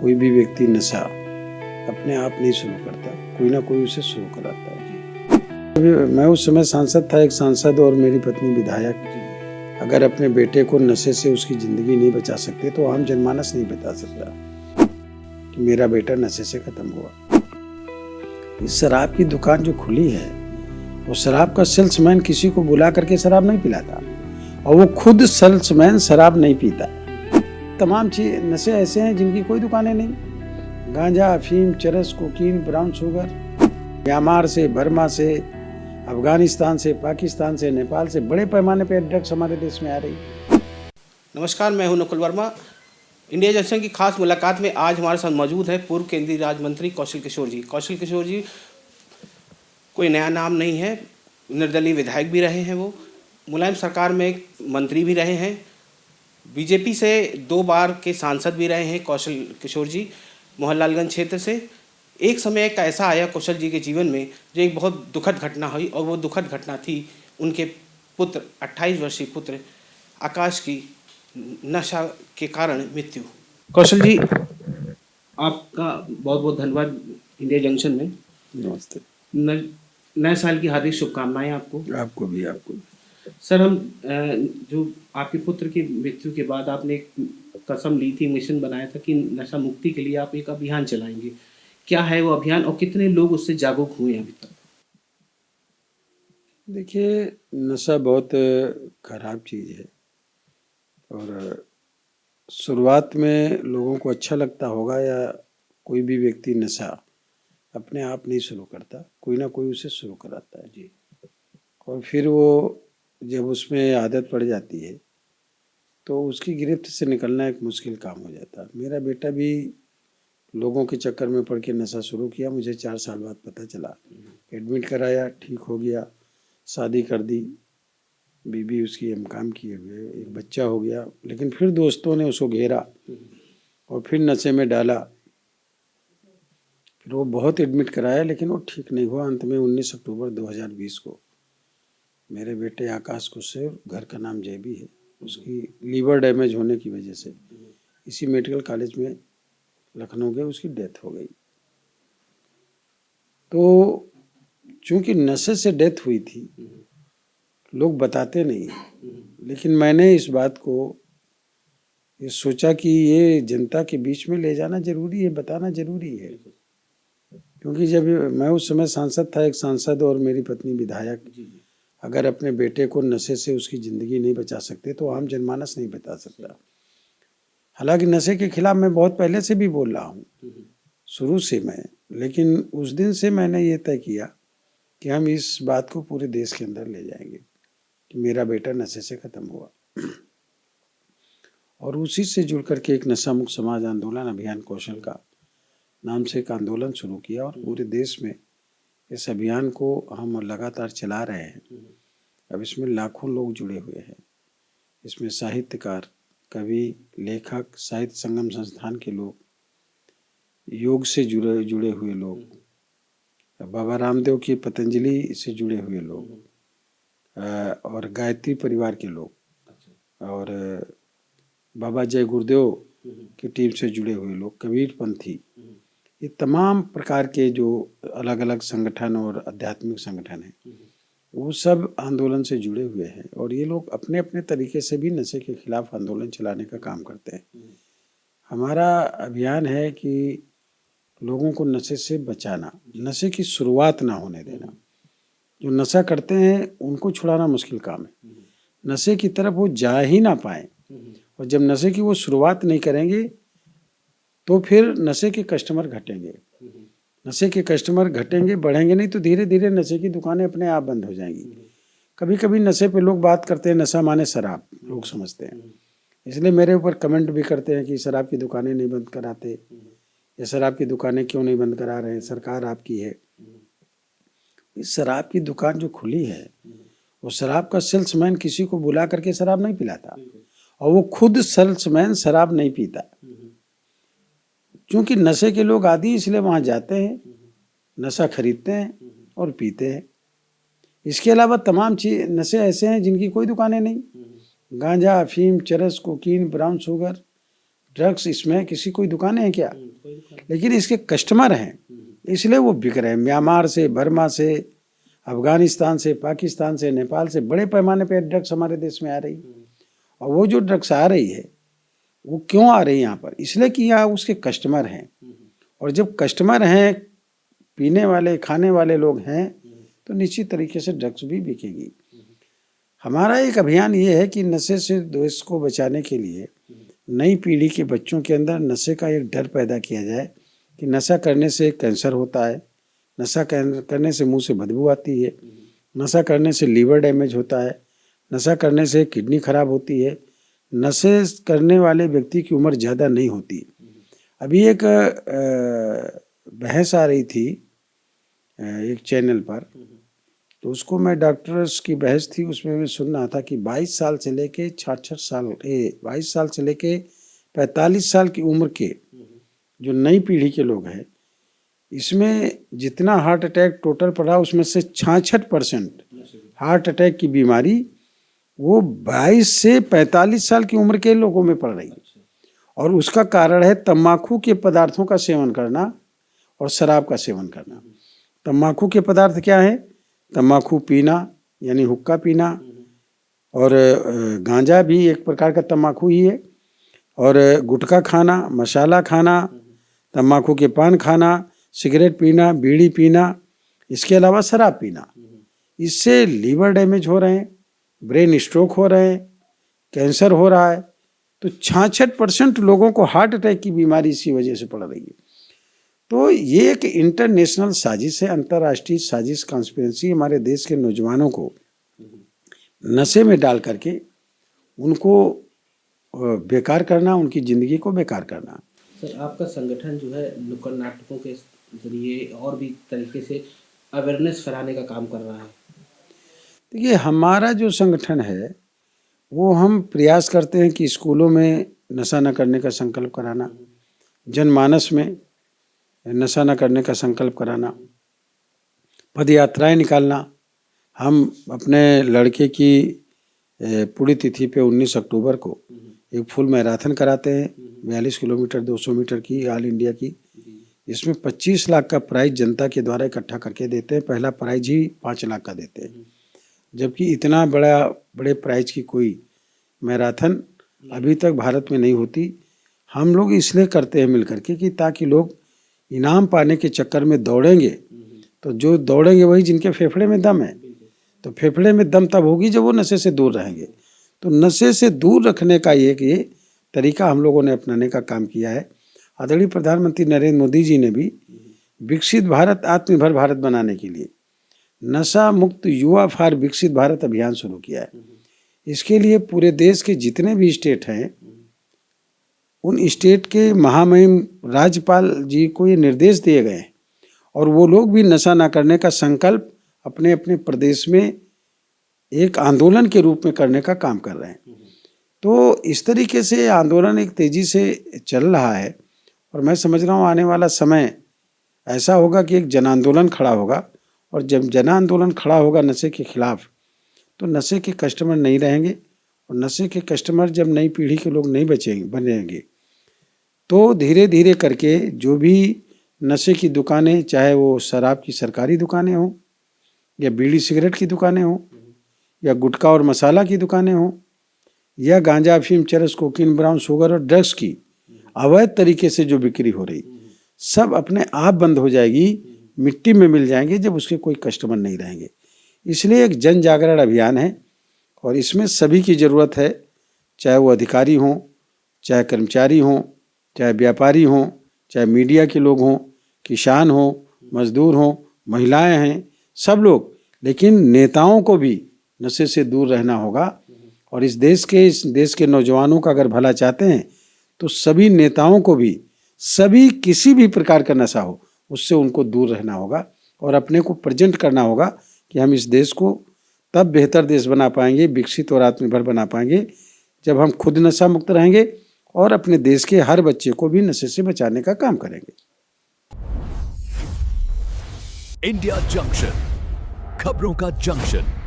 कोई भी व्यक्ति नशा अपने आप नहीं शुरू करता, कोई ना कोई उसे शुरू कराता है। अभी मैं उस समय सांसद था, एक सांसद और मेरी पत्नी विधायक अगर अपने बेटे को नशे से उसकी ज़िंदगी नहीं बचा सकते तो आम जनमानस नहीं बता सकता कि मेरा बेटा नशे से ख़त्म हुआ। इस शराब की दुकान जो खुली है, वो शराब का सेल्समैन किसी को बुला करके शराब नहीं पिलाता और वो खुद सेल्समैन शराब नहीं पीता। तमाम चीज नशे ऐसे हैं जिनकी कोई दुकानें नहीं। गांजा, अफीम, चरस, कोकीन, ब्राउन शुगर, म्यांमार से, बर्मा से, अफगानिस्तान से, पाकिस्तान से, नेपाल से बड़े पैमाने पर ड्रग्स हमारे देश में आ रही। नमस्कार, मैं हूं नकुल वर्मा। इंडिया जंक्शन की खास मुलाकात में आज हमारे साथ मौजूद है पूर्व केंद्रीय राज्य मंत्री कौशल किशोर जी। कौशल किशोर जी कोई नया नाम नहीं है, निर्दलीय विधायक भी रहे हैं, वो मुलायम सरकार में एक मंत्री भी रहे हैं, बीजेपी से 2 बार के सांसद भी रहे हैं कौशल किशोर जी, मोहनलालगंज क्षेत्र से। एक समय एक ऐसा आया कौशल जी के जीवन में जो एक बहुत दुखद घटना हुई, और वो दुखद घटना थी उनके पुत्र 28 वर्षीय पुत्र आकाश की नशा के कारण मृत्यु। कौशल जी, आपका बहुत बहुत धन्यवाद इंडिया जंक्शन में। नमस्ते। नए साल की हार्दिक शुभकामनाएं आपको। आपको भी। सर, हम जो आपके पुत्र की मृत्यु के बाद आपने एक कसम ली थी, मिशन बनाया था कि नशा मुक्ति के लिए आप एक अभियान चलाएंगे। क्या है वो अभियान और कितने लोग उससे जागरूक हुए हैं अभी तक? देखिए, नशा बहुत खराब चीज़ है और शुरुआत में लोगों को अच्छा लगता होगा, या कोई भी व्यक्ति नशा अपने आप नहीं शुरू करता, कोई ना कोई उसे शुरू कराता है जी। और फिर वो जब उसमें आदत पड़ जाती है तो उसकी गिरफ्त से निकलना एक मुश्किल काम हो जाता है। मेरा बेटा भी लोगों के चक्कर में पड़ के नशा शुरू किया, मुझे 4 साल बाद पता चला, एडमिट कराया, ठीक हो गया, शादी कर दी, बीबी उसकी एमकॉम किए हुए, एक बच्चा हो गया। लेकिन फिर दोस्तों ने उसको घेरा और फिर नशे में डाला। फिर वो बहुत एडमिट कराया लेकिन वो ठीक नहीं हुआ। अंत में 19 अक्टूबर 2020 को मेरे बेटे आकाश को से, घर का नाम जयबी है, उसकी लीवर डैमेज होने की वजह से इसी मेडिकल कॉलेज में लखनऊ गए, उसकी डेथ हो गई। तो चूंकि नशे से डेथ हुई थी, लोग बताते नहीं, लेकिन मैंने इस बात को ये सोचा कि ये जनता के बीच में ले जाना जरूरी है, बताना जरूरी है। क्योंकि जब मैं उस समय सांसद था, एक सांसद और मेरी पत्नी विधायक अगर अपने बेटे को नशे से उसकी ज़िंदगी नहीं बचा सकते तो आम जनमानस नहीं बता सकता। हालांकि नशे के खिलाफ मैं बहुत पहले से भी बोल रहा हूँ, शुरू से मैं, लेकिन उस दिन से मैंने ये तय किया कि हम इस बात को पूरे देश के अंदर ले जाएंगे कि मेरा बेटा नशे से ख़त्म हुआ। और उसी से जुड़ करके एक नशा मुक्त समाज आंदोलन अभियान कौशल का नाम से एक आंदोलन शुरू किया और पूरे देश में इस अभियान को हम लगातार चला रहे हैं। अब इसमें लाखों लोग जुड़े हुए हैं। इसमें साहित्यकार, कवि, लेखक, साहित्य संगम संस्थान के लोग, योग से जुड़े हुए लोग, बाबा रामदेव की पतंजलि से जुड़े हुए लोग, और गायत्री परिवार के लोग, और बाबा जय गुरुदेव की टीम से जुड़े हुए लोग, कबीर पंथी, ये तमाम प्रकार के जो अलग अलग संगठन और आध्यात्मिक संगठन हैं, वो सब आंदोलन से जुड़े हुए हैं। और ये लोग अपने अपने तरीके से भी नशे के खिलाफ आंदोलन चलाने का काम करते हैं। हमारा अभियान है कि लोगों को नशे से बचाना, नशे की शुरुआत ना होने देना। जो नशा करते हैं उनको छुड़ाना मुश्किल काम है, नशे की तरफ वो जा ही ना पाए। और जब नशे की वो शुरुआत नहीं करेंगे तो फिर नशे के कस्टमर घटेंगे, नशे के कस्टमर घटेंगे, बढ़ेंगे नहीं तो धीरे धीरे नशे की दुकानें अपने आप बंद हो जाएंगी। कभी कभी नशे पे लोग बात करते हैं, नशा माने शराब लोग समझते हैं, इसलिए मेरे ऊपर कमेंट भी करते हैं कि शराब की दुकानें नहीं बंद कराते, ये शराब की दुकानें क्यों नहीं बंद करा रहे हैं, सरकार आपकी है। इस शराब की दुकान जो खुली है, वो शराब का सेल्समैन किसी को बुला करके शराब नहीं पिलाता और वो खुद सेल्समैन शराब नहीं पीता। क्योंकि नशे के लोग आदी इसलिए वहाँ जाते हैं, नशा खरीदते हैं और पीते हैं। इसके अलावा तमाम चीज नशे ऐसे हैं जिनकी कोई दुकानें नहीं। गांजा, अफीम, चरस, कोकीन, ब्राउन शुगर ड्रग्स इसमें किसी कोई दुकानें हैं क्या, लेकिन इसके कस्टमर हैं, इसलिए वो बिक रहे हैं। म्यांमार से, बर्मा से, अफगानिस्तान से, पाकिस्तान से, नेपाल से बड़े पैमाने पर ड्रग्स हमारे देश में आ रही है। और वो जो ड्रग्स आ रही है वो क्यों आ रही है यहाँ पर, इसलिए कि यहाँ उसके कस्टमर हैं। और जब कस्टमर हैं, पीने वाले खाने वाले लोग हैं, तो निश्चित तरीके से ड्रग्स भी बिकेगी। हमारा एक अभियान ये है कि नशे से देश को बचाने के लिए नई पीढ़ी के बच्चों के अंदर नशे का एक डर पैदा किया जाए कि नशा करने से कैंसर होता है, नशा करने से मुंह से बदबू आती है, नशा करने से लीवर डैमेज होता है, नशा करने से किडनी खराब होती है, नशे करने वाले व्यक्ति की उम्र ज़्यादा नहीं होती। अभी एक बहस आ रही थी एक चैनल पर, तो उसको मैं डॉक्टर्स की बहस थी, उसमें मैं सुन रहा था कि 22 साल से लेके 66 साल 22 साल से लेके 45 साल की उम्र के जो नई पीढ़ी के लोग हैं, इसमें जितना हार्ट अटैक टोटल पड़ा उसमें से 66% हार्ट अटैक की बीमारी वो 22 से 45 साल की उम्र के लोगों में पड़ रही है। और उसका कारण है तम्बाकू के पदार्थों का सेवन करना और शराब का सेवन करना। तम्बाकू के पदार्थ क्या है? तम्बाकू पीना यानी हुक्का पीना, और गांजा भी एक प्रकार का तम्बाकू ही है, और गुटखा खाना, मसाला खाना, तम्बाकू के पान खाना, सिगरेट पीना, बीड़ी पीना, इसके अलावा शराब पीना। इससे लीवर डैमेज हो रहे हैं, ब्रेन स्ट्रोक हो रहे हैं, कैंसर हो रहा है। तो 66% लोगों को हार्ट अटैक की बीमारी इसी वजह से पड़ रही है। तो ये एक इंटरनेशनल साजिश है, अंतर्राष्ट्रीय साजिश, कॉन्स्पिरेसी, हमारे देश के नौजवानों को नशे में डाल करके उनको बेकार करना, उनकी ज़िंदगी को बेकार करना। सर, आपका संगठन जो है नुक्कड़ नाटकों के जरिए और भी तरीके से अवेयरनेस फैलाने का काम कर रहा है। देखिए, हमारा जो संगठन है वो हम प्रयास करते हैं कि स्कूलों में नशा न करने का संकल्प कराना, जनमानस में नशा न करने का संकल्प कराना, पद यात्राएँ निकालना। हम अपने लड़के की पुण्यतिथि पे 19 अक्टूबर को एक फुल मैराथन कराते हैं, 42 किलोमीटर 200 मीटर की, ऑल इंडिया की। इसमें 25 लाख का प्राइज जनता के द्वारा इकट्ठा करके देते हैं। पहला प्राइज ही 5 लाख का देते हैं, जबकि इतना बड़े प्राइज की कोई मैराथन अभी तक भारत में नहीं होती। हम लोग इसलिए करते हैं मिल करके कि ताकि लोग इनाम पाने के चक्कर में दौड़ेंगे, तो जो दौड़ेंगे वही जिनके फेफड़े में दम है। तो फेफड़े में दम तब होगी जब वो नशे से दूर रहेंगे। तो नशे से दूर रखने का एक ये तरीका हम लोगों ने अपनाने का काम किया है। आदरणीय प्रधानमंत्री नरेंद्र मोदी जी ने भी विकसित भारत, आत्मनिर्भर भारत बनाने के लिए नशा मुक्त युवा फॉर विकसित भारत अभियान शुरू किया है। इसके लिए पूरे देश के जितने भी स्टेट हैं, उन स्टेट के महामहिम राज्यपाल जी को ये निर्देश दिए गए हैं, और वो लोग भी नशा ना करने का संकल्प अपने अपने प्रदेश में एक आंदोलन के रूप में करने का काम कर रहे हैं। तो इस तरीके से आंदोलन एक तेज़ी से चल रहा है, और मैं समझ रहा हूँ आने वाला समय ऐसा होगा कि एक जन आंदोलन खड़ा होगा, और जब जन आंदोलन खड़ा होगा नशे के खिलाफ, तो नशे के कस्टमर नहीं रहेंगे, और नशे के कस्टमर जब नई पीढ़ी के लोग नहीं बनेंगे, तो धीरे धीरे करके जो भी नशे की दुकानें, चाहे वो शराब की सरकारी दुकानें हों, या बीड़ी सिगरेट की दुकानें हों, या गुटखा और मसाला की दुकानें हों, या गांजा, अफीम, चरस, कोकीन, ब्राउन शुगर और ड्रग्स की अवैध तरीके से जो बिक्री हो रही, सब अपने आप बंद हो जाएगी, मिट्टी में मिल जाएंगे जब उसके कोई कस्टमर नहीं रहेंगे। इसलिए एक जन जागरण अभियान है, और इसमें सभी की ज़रूरत है, चाहे वो अधिकारी हों, चाहे कर्मचारी हों, चाहे व्यापारी हों, चाहे मीडिया के लोग हों, किसान हों, मजदूर हों, महिलाएं हैं, सब लोग। लेकिन नेताओं को भी नशे से दूर रहना होगा, और इस देश के नौजवानों का अगर भला चाहते हैं तो सभी नेताओं को भी किसी भी प्रकार का नशा हो उससे उनको दूर रहना होगा, और अपने को प्रेजेंट करना होगा कि हम इस देश को तब बेहतर देश बना पाएंगे, विकसित और आत्मनिर्भर बना पाएंगे, जब हम खुद नशा मुक्त रहेंगे और अपने देश के हर बच्चे को भी नशे से बचाने का काम करेंगे। इंडिया जंक्शन, खबरों का जंक्शन।